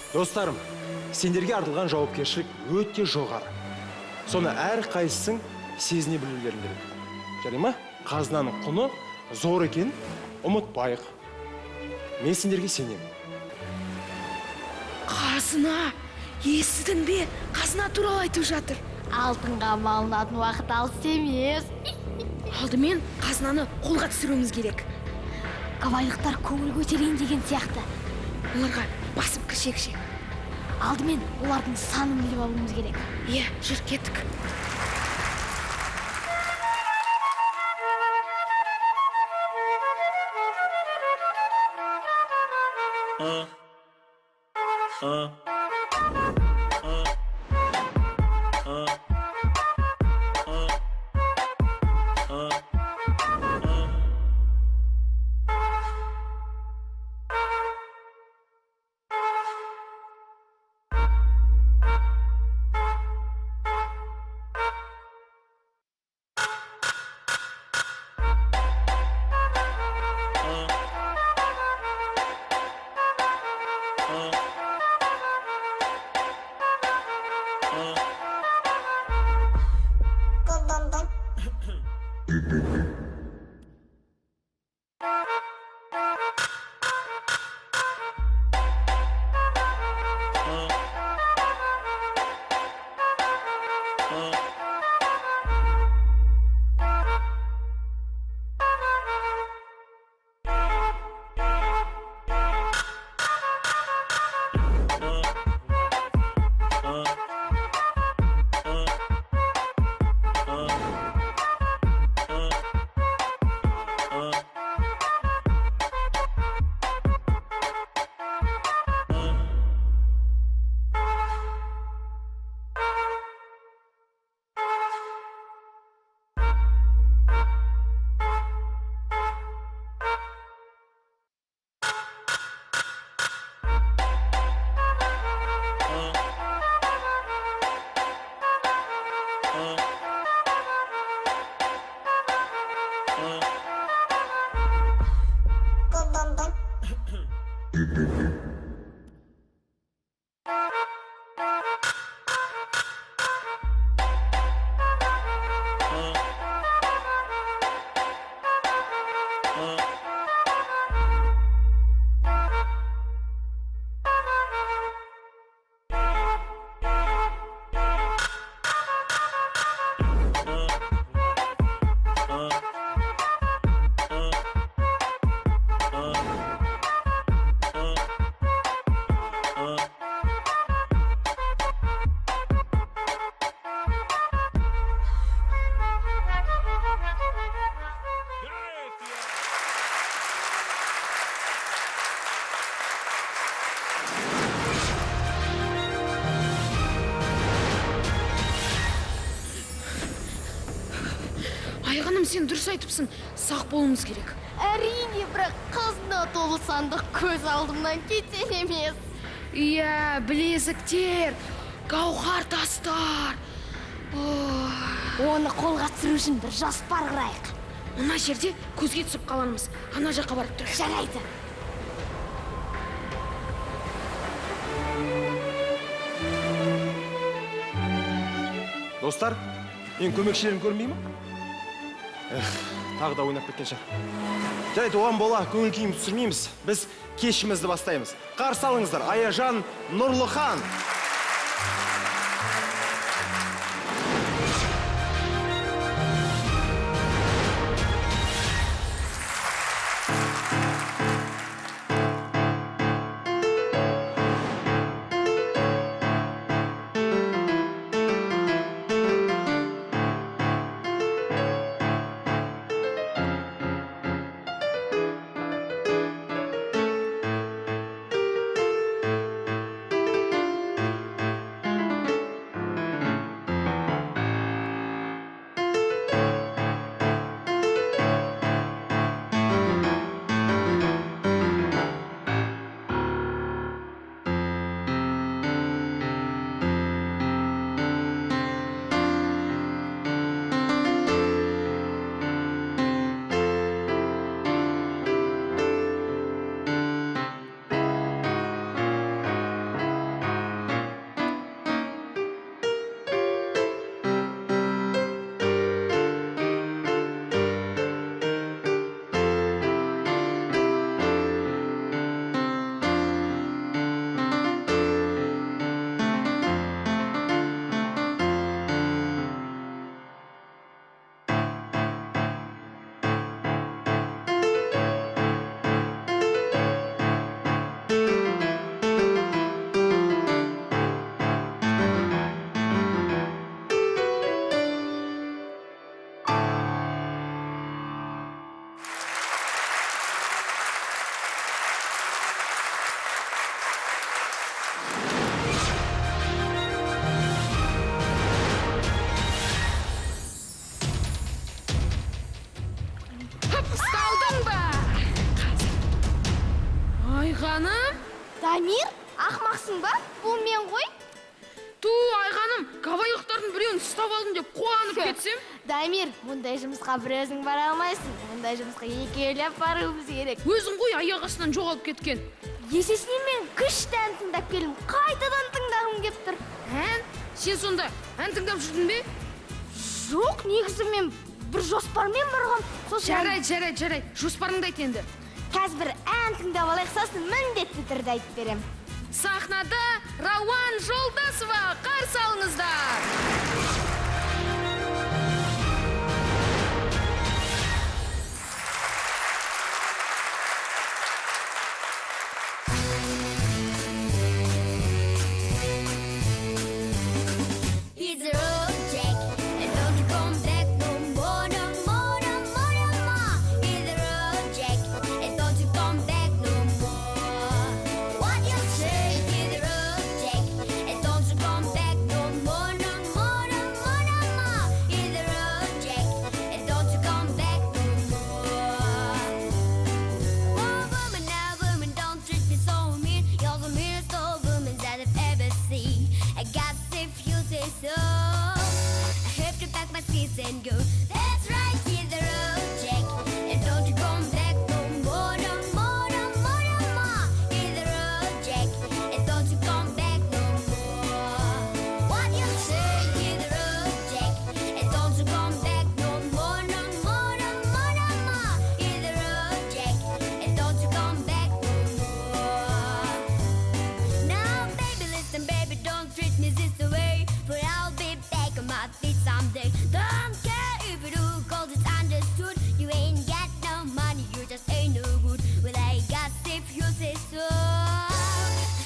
Достарым, сендерге артылған жауапкершілік өте жоғары. Соны әр қайсың сезіне білулерің керек. Жарай ма? Қазынаның құны зор екен, ұмытпайық. Мен сендерге сенемін. Қазына, естідің бе? Қазына туралы айтып жатыр. Алтынға малынатын уақыт алыс емес. Алдымен қазынаны қолға түсіруіміз керек. Кавайлықтар көңіл көтерейін деген сияқты. Оларға басып кіршекші. Алдымен олардың санын біліп алуымыз керек. Е, жүр кеттік. Айғаным, сен дұрыс айтыпсың, сақ болуымыз керек. Әрине, бірақ қазына толы сандық көз алдымнан кетер емес. Иә, білезіктер, гауһар тастар. Оны қолға түсіру үшін бір жоспар құрайық. Мына жерде көзге түсіп қалармыз. Ана жаққа барып тұрайық. Жарайды. Достар, мен көмекшілерім көрмей ма? Тағы да ойнап кеткен шығар. Жарайды, оған бола көңіл күйім түсірмейміз. Біз кешімізді бастаймыз. Қарсы алыңыздар, Аяжан Нұрлыхан. Ақмақсың ба? Бұл мен ғой. Ту, Айғаным, гавайлықтардың біреуін ұстап алдым деп қуанып кетсем. Дамир, мұндай жұмысқа бір өзің бара алмайсың. Мұндай жұмысқа екеулеп баруымыз керек. Өзің ғой аяқ астынан жоғалып кеткен. Есесіне мен күшті ән тыңдап келдім. Қайтадан тыңдағым келіп тұр. Ән? Сен сонда ән тыңдап жүрдің бе? Жоқ, негізі мен бір жоспармен барғам. Жарайды. Жоспарыңды айт енді. Қазір бір ән тыңдап алайық, сосын міндетті түрде айтып берем. Сахнада Рауан Жолдасова, қарсы алыңыздар. It's a road check, and don't you come back no more, no more, no more, no more. It's a road check, and don't you come back no more. What you say? It's a road check, and don't you come back no more, no more, no more, no more. It's a road check, and don't you come back no more. Oh, woman, now woman, don't treat me so mean. You're the meanest old woman that I've ever seen. I got if you say so. I have to pack my skis and go. That's right, hit the road, Jack. And don't you come back no more, no more, no more, no more. Hit the road, Jack. And don't you come back no more. What you say? Hit the road, Jack. And don't you come back no more, no more, no more, no more. Hit the road, Jack. And don't you come back no more. Now, baby, listen, baby, don't treat me this way. But I'll be back on my feet someday. Don't care if you do, cause it's understood. You ain't got no money, you just ain't no good. Well, I guess if you say so. I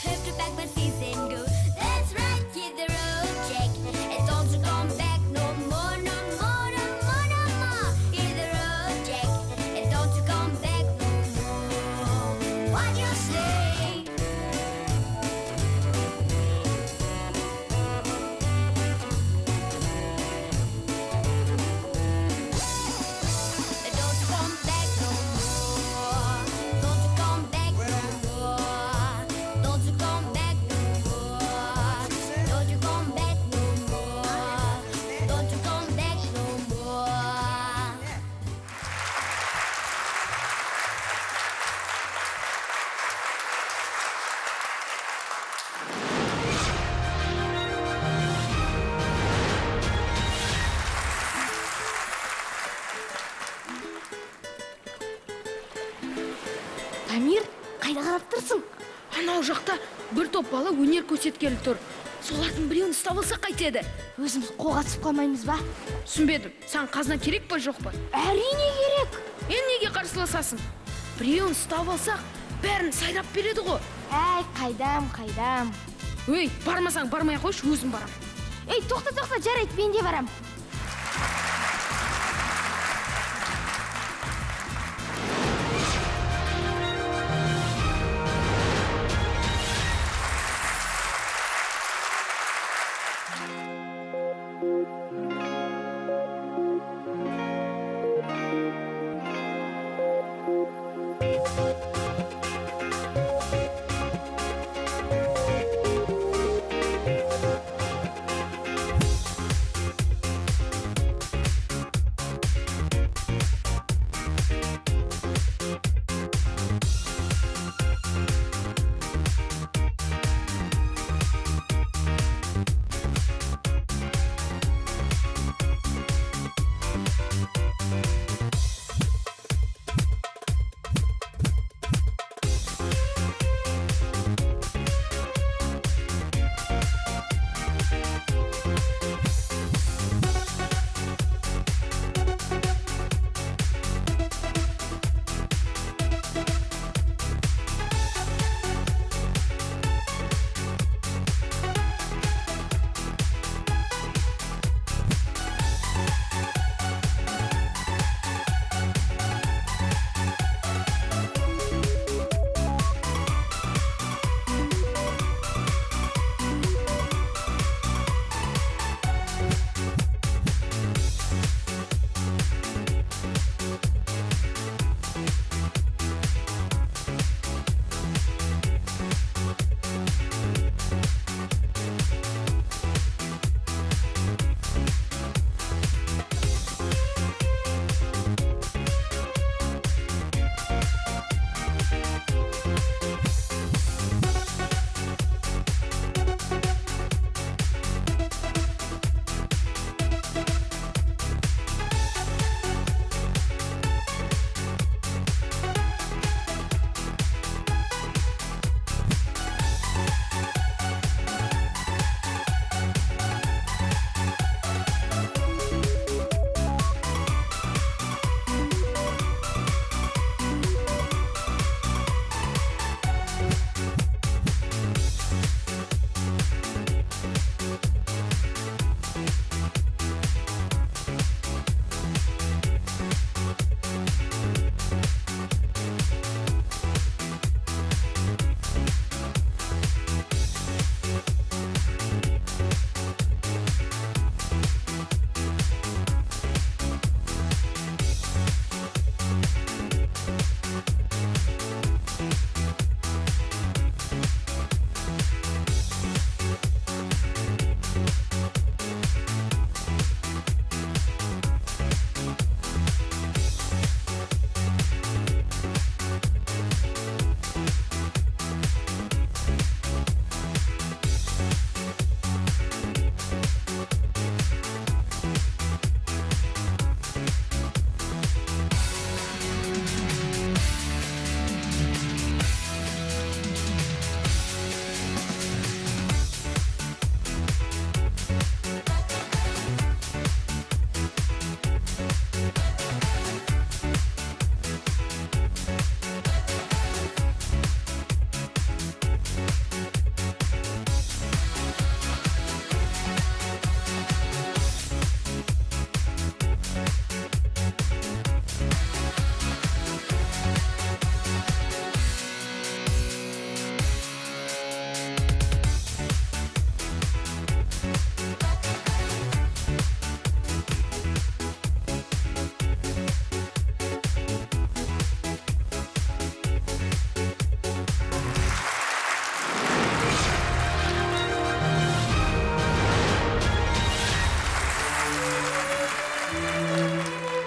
have to pack my things and go. That's right, hit the road, Jack. And don't you come back no more, no more, no more, no more. Hit the road, Jack. And don't you come back no more. What you say? Don't you come back no more. Don't you come back no more. Don't you come back no more. Don't you come back no more. Don't you come back no more. Дамир, қайда қарап тұрсың? Анау жақта бір топ бала өнер көрсеткелі тұр. Солардың біреуін ұстап алсақ қайтеді? Өзіміз қолға түсіп қалмаймыз ба? Түсінбедім. Саған қазына керек па жоқ па? Әрине керек. Мен неге қарсыласасың? Біреуін ұстап алсақ, бәрін сайрап береді ғой. Әй, қайдам. Өй, бармасаң бармай ақ қойшы, өзім барам. Ей, тоқта, жарайды, мен де барам.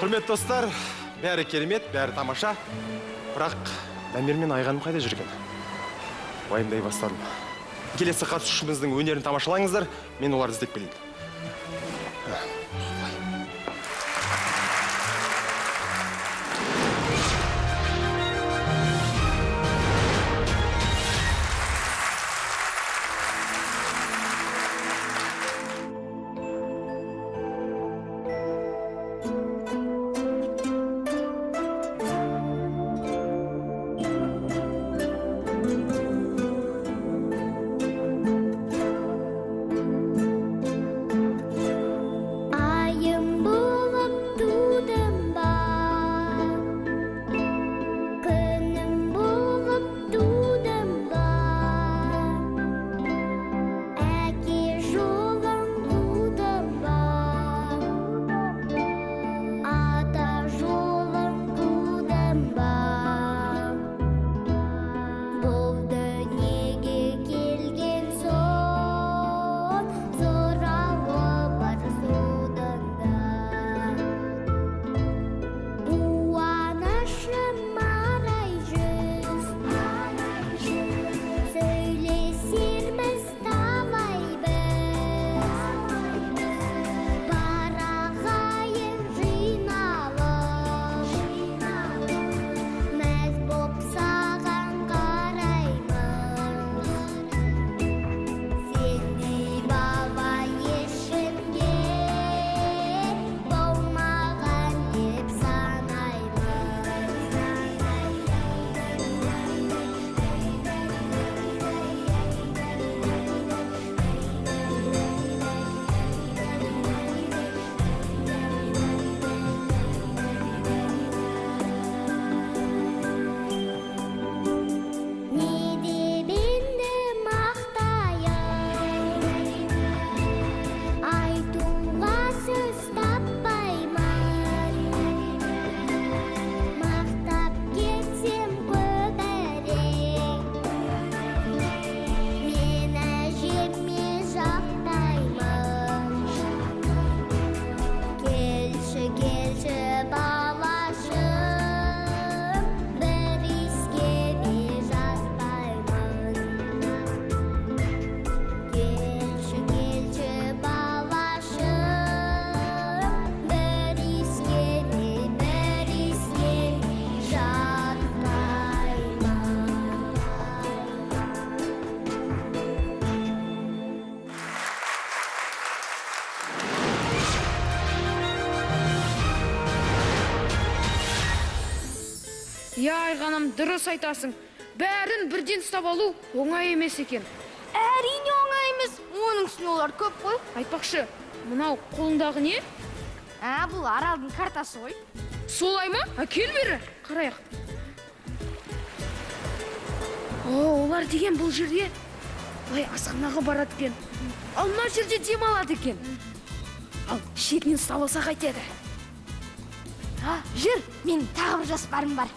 Құрметті достар, бәрі керемет, бәрі тамаша. Бірақ Дамир мен Айғаным қайда жүрген? Уайымдай бастадым. Келесі қатысушымыздың өнерін тамашалаңыздар, мен оларды іздеп келейін. Айым болып тудым ба, күнім болып тудым ба, әке жолын қудым ба, ата жолын қудым ба, бұл дүниеге келген соң сұрауы бар судың да. Қуанышым арай жүз, сөйлесерміз талай біз, бар ағайын жиналып, мәз боп саған қараймыз. Сендей бала ешкімге болмаған деп санаймыз. Не деп енді мақтайын, айтуға сөз таппаймын. Мақтап кетсем көбірек, мен әжеме жақтаймын. Келші, келші балашым, бір искеме жатпаймын. Келші, келші балашым, бір искеме жатпаймын. Я Айғаным, дұрыс айтасың. Бәрін бірден ұстап алу оңай емес екен. Әрине оңай емес, оның үстіне олар көп қой. Айтпақшы, мынау қолыңдағы не? Бұл аралдың картасы ғой. Солай ма? Кел бері, қарайық. Олар деген бұл жерде былай асханаға барады екен. Ал мына жерде демалады екен. Ал шетінен ұстап алса қайтеді. Жүр, мен тағы бір жоспарым бар.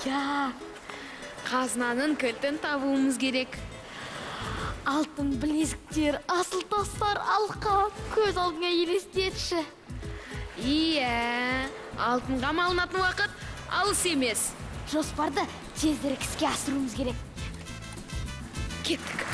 Я, қазынаның кілтін табуымыз керек. Алтын білезіктер, асыл тастар, алқа, көз алдыңа елестетші. Иә, алтынға малынатын уақыт алыс емес. Жоспарды тезірек іске асыруымыз керек. Кеттік.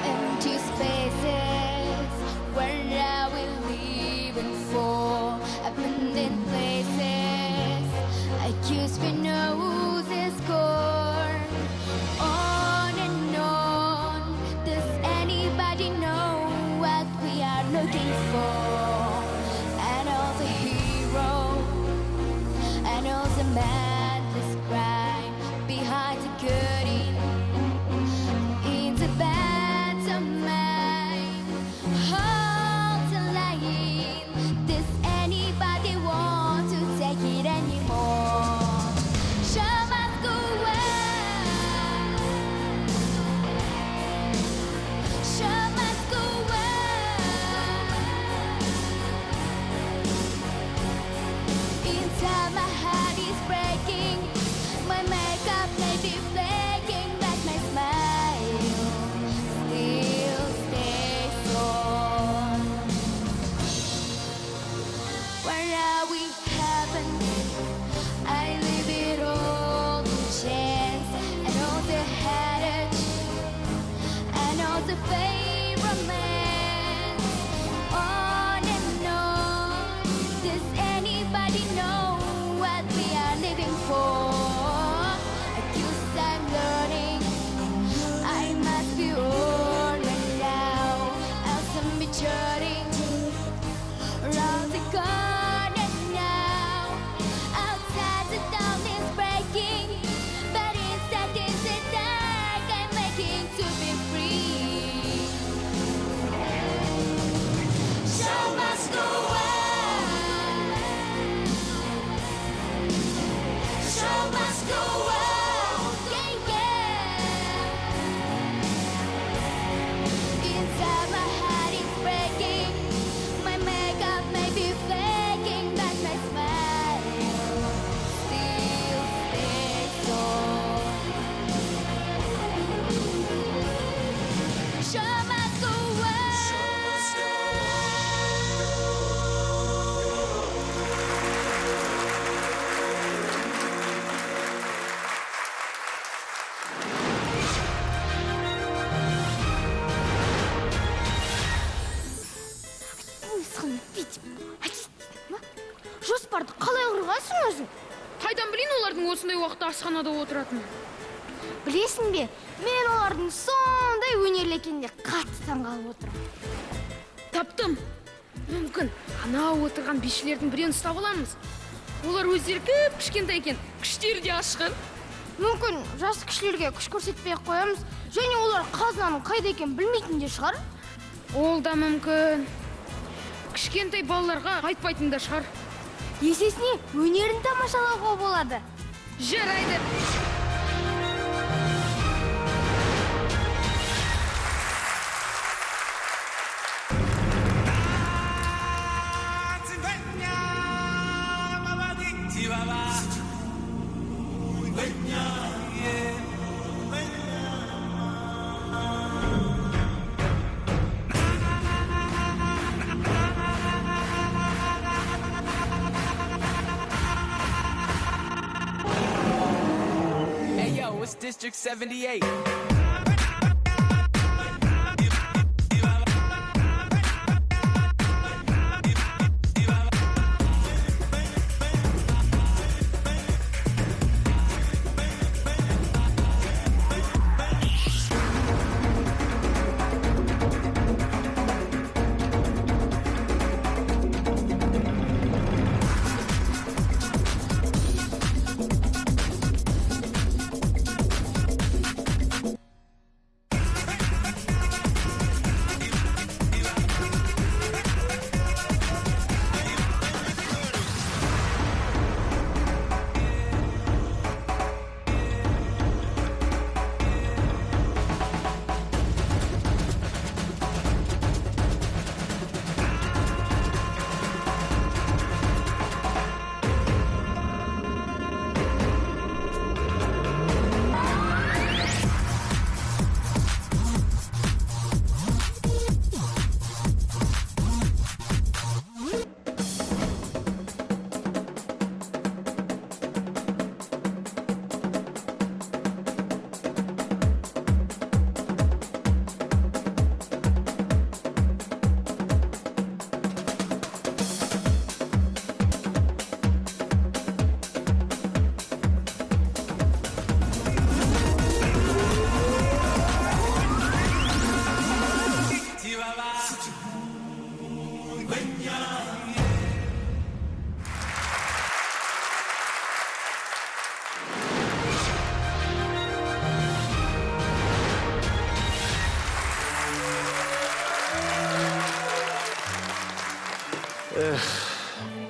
Empty spaces, where are we living for? Abandoned places, accused with no score. On and on, does anybody know what we are looking for? And all the hero, and all the madness crime behind the curtain. In the pantomime, hold the line. Does anybody want to take it anymore? Show must go on. Show must go on. Inside my heart is breaking. My makeup may be flaking, but my smile still stays on. Where are we, heaven? I leave it all to chance, and all the heritage, and all the fame romance. On and on. Does anybody know what we are living for? Accused I'm learning, I must be old right now, else I'm maturing around the corner now. Outside the dawn is breaking, but inside is the dark. I'm making to be free. Show must go on. Show must go on. Yeah, yeah. Inside my heart is breaking. My makeup may be flaking, but my smile still stays on. Show must go on. Мысқын бүйтіп жоспарды қалай құрғансың өзің? Қайдан білейін олардың осындай уақытта асханада отыратынын? Білесің бе, мен олардың сондай өнерлі екеніне қатты таңғалып отырмын. Таптым. Мүмкін, ана отырған бишілердің біреуін ұстап аламыз. Олар өздері кішкентай екен, күштері де ашқын. Мүмкін жас кішілерге күш көрсетпей қоямыз, және олар қазынаның қайда екенін білмейтін де шығар. Ол да мүмкін. Кішкентай балаларға айтпайтын да шығар. Есесіне өнерін тамашалауға болады. Жарайды. It's District 78.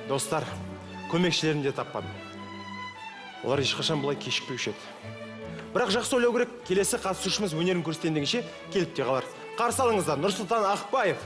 Достар, көмекшілерін де таппадым. Олар ешқашан бұлай кешікпеуші еді. Бірақ жақсы ойлау керек, келесі қатысушымыз өнерін көрсететіндігінше келіп те қалар. Қарсы алыңыздар, Нұрсұлтан Ақбаев.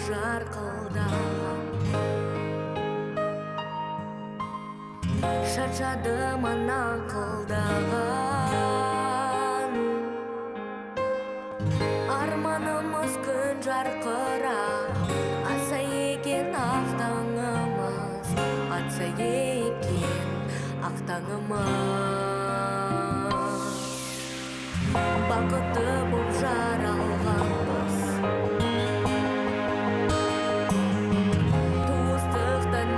жарқылдаған шаршадым аңқылдаған арманымыз күн жарқырап атса екен ақ таңымыз атса екен ақ таңымыз бақытты боп жаралғанбыз туыстықтан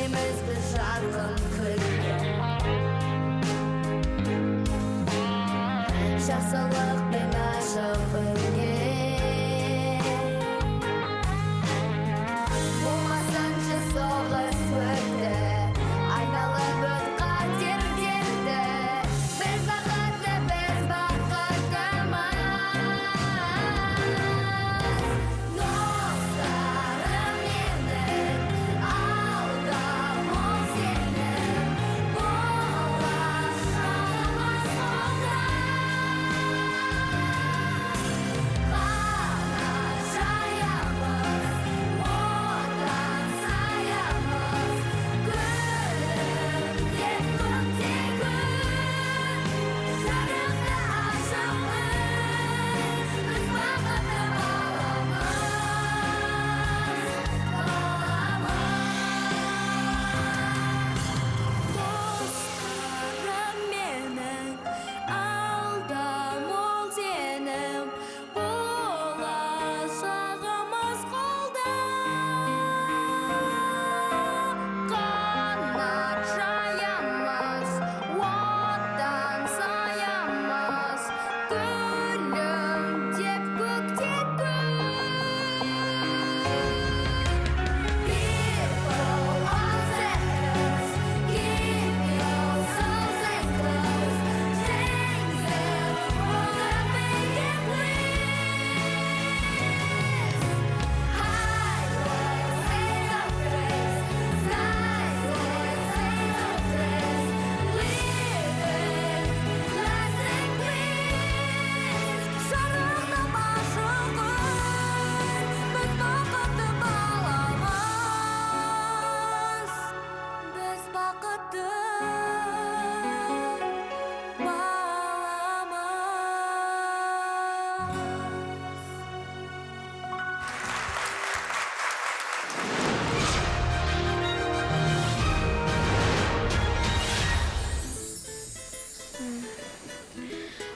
Ikimiz bir jarqın külge Жақсылық пен ашық бірге Болмасыншы соғыс өрті Айналып өт қатердерді Біз бақыттымыз Достарым менің Алдам ол сенің Болашағымыз қолда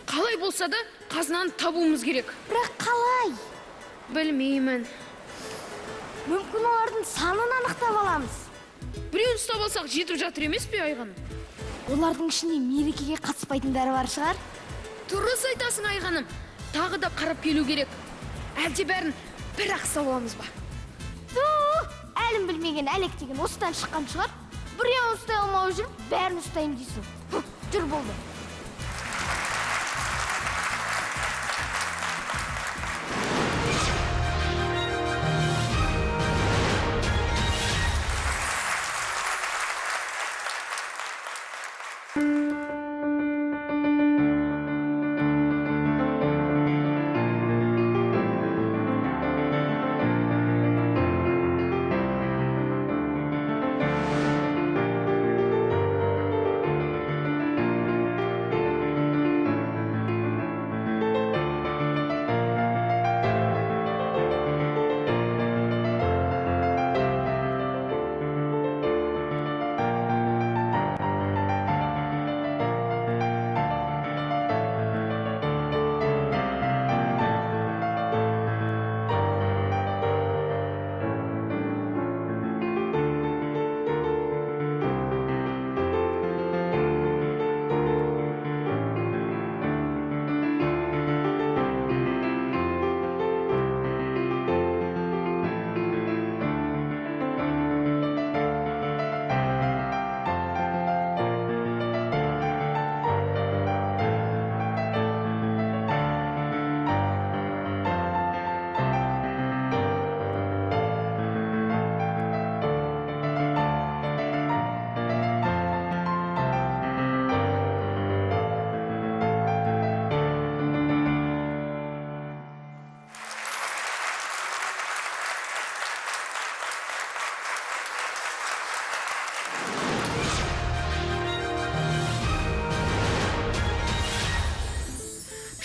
Қалай болса да қазынаны табуымыз керек. Бірақ қалай? Білмеймін. Мүмкін олардың санын анықтап аламыз. Біреуін ұстап алсақ жетіп жатыр емес пе Айғаным? Олардың ішінде мерекеге қатыспайтындары бар шығар. Дұрыс айтасың Айғаным. Тағы да қарап келу керек. Әлде бәрін бір-ақ ұстап аламыз ба? Әлім білмеген әлек деген осыдан шыққан шығар. Біреуін ұстай алмау жүріп, бәрін ұстайым дейсің. Жүр болды.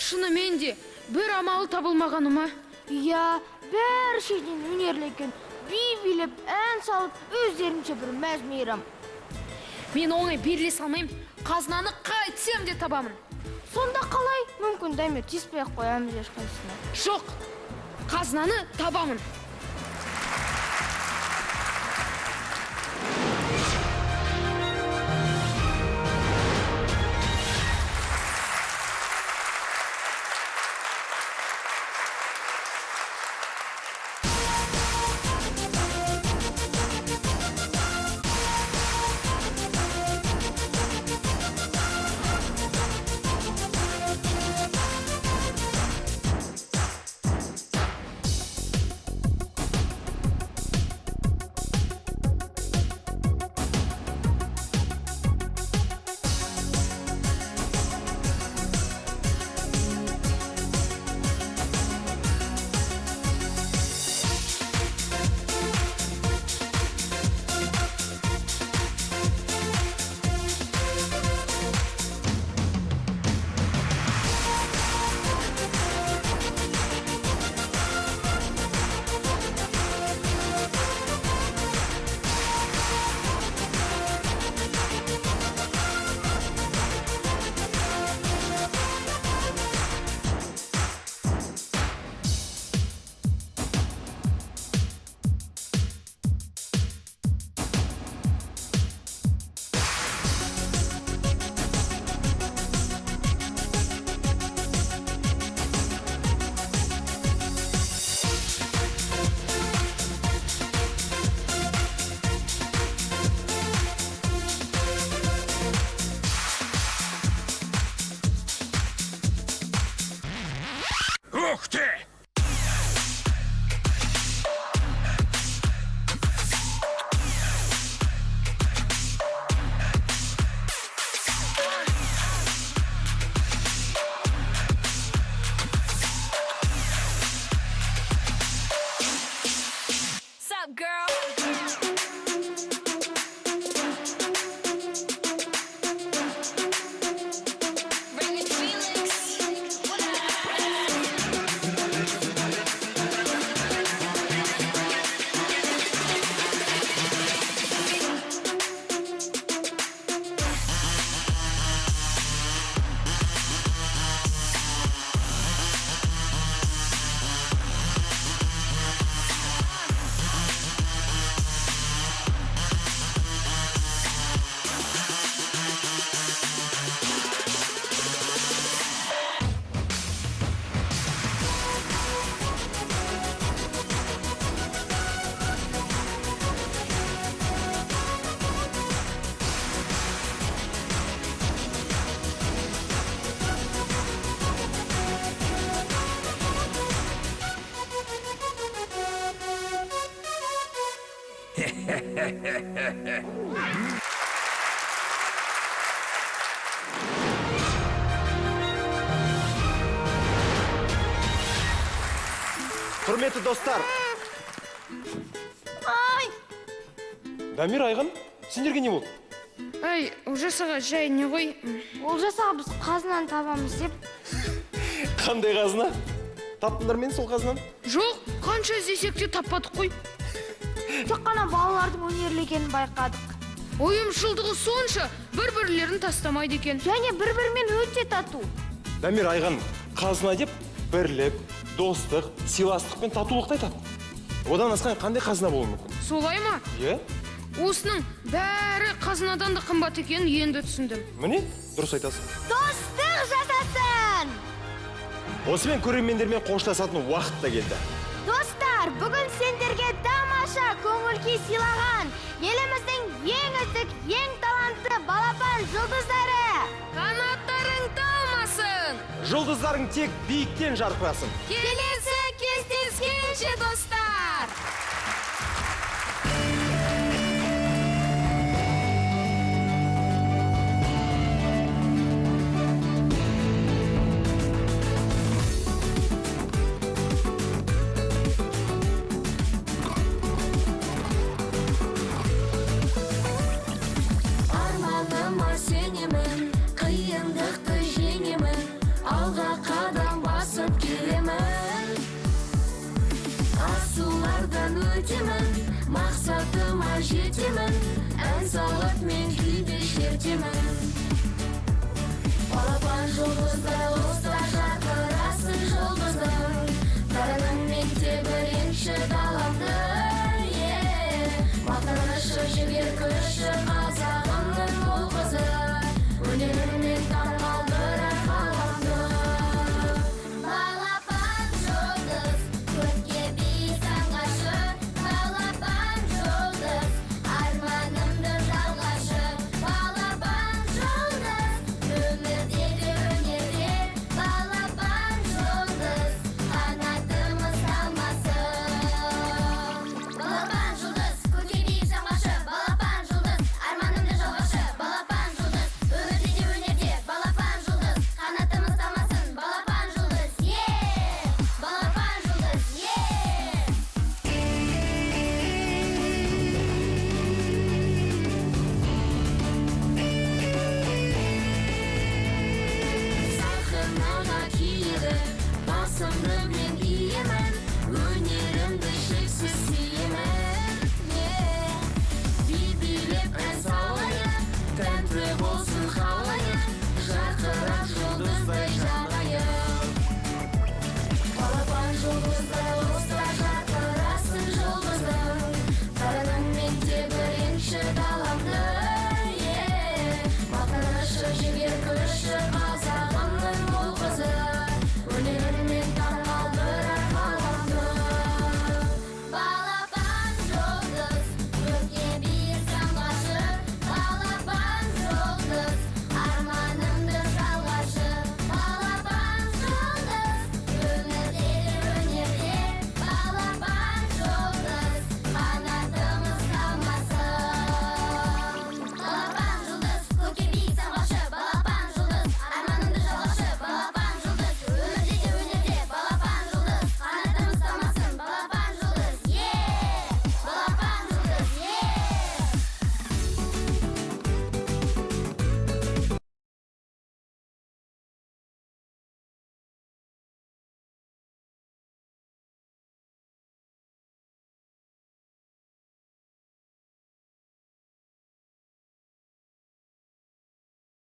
Шынымен де бір амалы табылмағаны ма? Иә, бәрі шетінен өнерлі екен. Би билеп, ән салып, өздерінше бір мәз-мейрам. Мен оңай беріле салмайым. Қазынаны қайтсем де табамын. Сонда қалай? Мүмкін дәме тиіспей-ақ қоямыз ешқайсысына. Жоқ, қазынаны табамын. көкте. Sup, girl? Raymond Felix. What up? Құрметті достар. Ай, Дамир, Айғын, сендерге не болды? Ай, Олжасаға жай не ғой? Олжасаға біз қазынаны табамыз деп. Қандай қазына? Таптыңдар мен сол қазынаны? Жоқ, қанша іздесек те таппадық қой. Тек қана балалардың өнерлі екенін байқадық. Ойымшылдығы сонша бір-бірлерін тастамайды екен. Және бір-бірімен өте тату. Дамир, Айғын, қазына деп бірлік, достық, сыйластық пен татулықты айтады. Одан асқан қандай қазына болуы мүмкін? Солай ма? Е? Осының бәрі қазынадан да қымбат екенін енді түсіндім. Міне, дұрыс айтасың. Достық жасасын! Осымен көрермендермен қоштасатын уақыт та келді. Достар, бүгін сендерге тамаша көңіл-күй сыйлаған еліміздің ең үздік, ең талантты балапан жұлдыздары. Қанаттарың талмасын! Жұлдыздарың тек биіктен жарқырасын. Келесі кездескенше достар! Арманыма сенемін, қиындықты жеңемін, алға қадам басып келемін. Асулардан өтемін, мақсатыма жетемін, ән салып мен күйді шертемін. Балапан жұлдыздар, ұстар жарқырасын жұлдыздың, дарыным мектеп бірінші даламды. Мақтанышы жігер күші қазағымның ұл қызы, өнерімен танымалдырар ғаламды. Балапан жұлдыз, көкке биік самғашы, балапан жұлдыз, арманымды жалғашы. Балапан жұлдыз, өмірдегі өнерде, балапан жұлдыз, қанатымыз талмасын. Балапан жұлдыз, көкке биік самғашы, балапан жұлдыз, арманымды жалғашы. Балапан жұлдыз, өмірде өнерде, балапан жұлдыз, қанатымыз талмасын. Балапан жұлдыз, балапан жұлдыз, сахнаға киеді, басымды мен